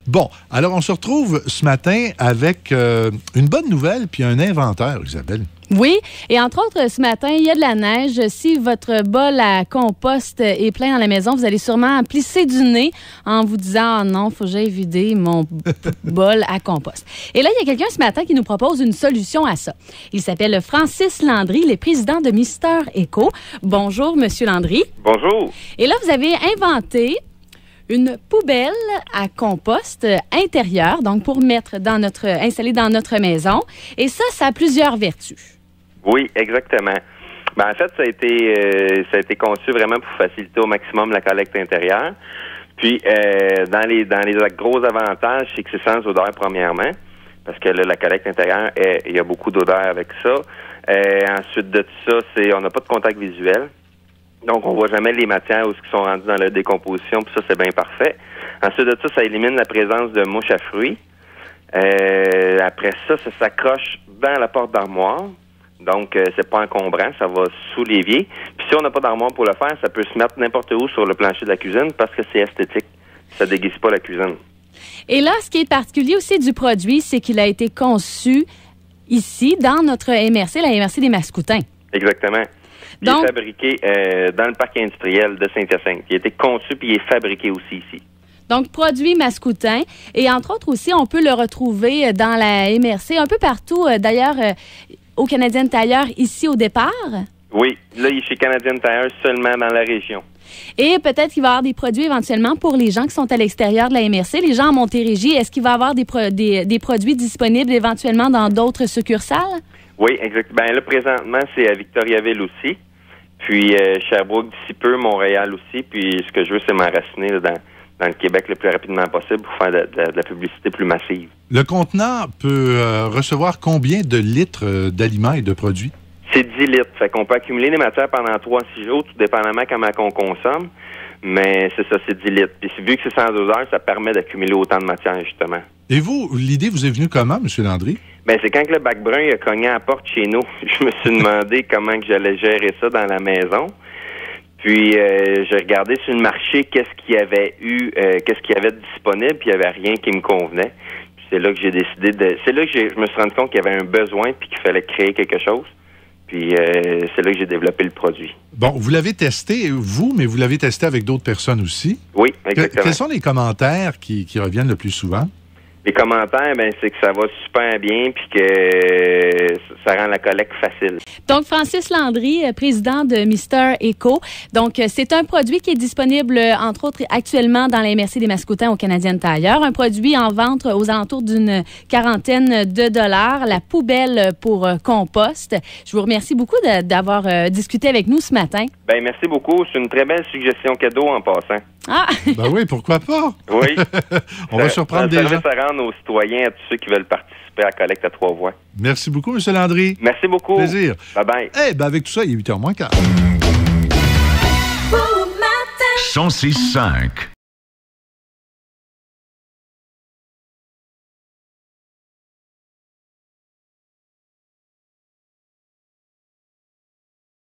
Bon, alors on se retrouve ce matin avec une bonne nouvelle puis un inventaire, Isabelle. Oui, et entre autres, ce matin, il y a de la neige. Si votre bol à compost est plein dans la maison, vous allez sûrement plisser du nez en vous disant « Ah non, il faut que j'aille vider mon bol à compost ». Et là, il y a quelqu'un ce matin qui nous propose une solution à ça. Il s'appelle Francis Landry, il est président de Mister Eco. Bonjour, Monsieur Landry. Bonjour. Et là, vous avez inventé une poubelle à compost intérieure, donc pour installer dans notre maison. Et ça a plusieurs vertus. Oui, exactement. En fait, ça a été conçu vraiment pour faciliter au maximum la collecte intérieure. Puis, dans les gros avantages, c'est que c'est sans odeur, premièrement, parce que là, la collecte intérieure, il y a beaucoup d'odeur avec ça. Ensuite de ça, on n'a pas de contact visuel. Donc, on voit jamais les matières qui sont rendues dans la décomposition, puis ça, c'est bien parfait. Ensuite de ça élimine la présence de mouches à fruits. Après ça s'accroche dans la porte d'armoire. Donc, c'est pas encombrant, ça va sous l'évier. Puis si on n'a pas d'armoire pour le faire, ça peut se mettre n'importe où sur le plancher de la cuisine parce que c'est esthétique. Ça déguise pas la cuisine. Et là, ce qui est particulier aussi du produit, c'est qu'il a été conçu ici, dans notre MRC, la MRC des Mascoutins. Exactement. Il est fabriqué dans le parc industriel de Saint-Hyacinthe. Il a été conçu puis il est fabriqué aussi ici. Donc, produit mascoutin. Et entre autres aussi, on peut le retrouver dans la MRC, un peu partout, d'ailleurs, au Canadian Tire, ici au départ. Oui, là, il est chez Canadian Tire seulement dans la région. Et peut-être qu'il va y avoir des produits éventuellement pour les gens qui sont à l'extérieur de la MRC, les gens à Montérégie. Est-ce qu'il va y avoir des produits disponibles éventuellement dans d'autres succursales? Oui, exactement. Là, présentement, c'est à Victoriaville aussi. Puis Sherbrooke d'ici peu, Montréal aussi. Puis ce que je veux, c'est m'enraciner dans le Québec le plus rapidement possible pour faire de la publicité plus massive. Le contenant peut recevoir combien de litres d'aliments et de produits? C'est 10 litres. Fait qu'on peut accumuler les matières pendant 3-6 jours, tout dépendamment comment on consomme. Mais c'est ça, c'est 10 litres. Puis vu que c'est sans doseur, ça permet d'accumuler autant de matière, justement. Et vous, l'idée vous est venue comment, M. Landry? Ben c'est quand que le bac brun il a cogné à la porte chez nous. Je me suis demandé comment que j'allais gérer ça dans la maison. Puis j'ai regardé sur le marché qu'est-ce qu'il y avait disponible, puis il n'y avait rien qui me convenait. Puis c'est là que j'ai décidé c'est là que je me suis rendu compte qu'il y avait un besoin puis qu'il fallait créer quelque chose. Puis c'est là que j'ai développé le produit. Bon, vous l'avez testé, vous, mais vous l'avez testé avec d'autres personnes aussi. Oui, exactement. Quels sont les commentaires qui reviennent le plus souvent? Les commentaires, c'est que ça va super bien puis que ça rend la collecte facile. Donc, Francis Landry, président de Mister Eco. Donc, c'est un produit qui est disponible, entre autres, actuellement dans la MRC des Mascoutins au Canadian Tire. Un produit en vente aux alentours d'une quarantaine de dollars. La poubelle pour compost. Je vous remercie beaucoup d'avoir discuté avec nous ce matin. Bien, merci beaucoup. C'est une très belle suggestion cadeau en passant. Ah! Ben oui, pourquoi pas? Oui. On va surprendre des gens. Ça rendre aux citoyens, à tous ceux qui veulent participer à la collecte à 3 voies. Merci beaucoup, M. Landry. Merci beaucoup. Plaisir. Bye-bye. Avec tout ça, il est 8h moins 15. 106.5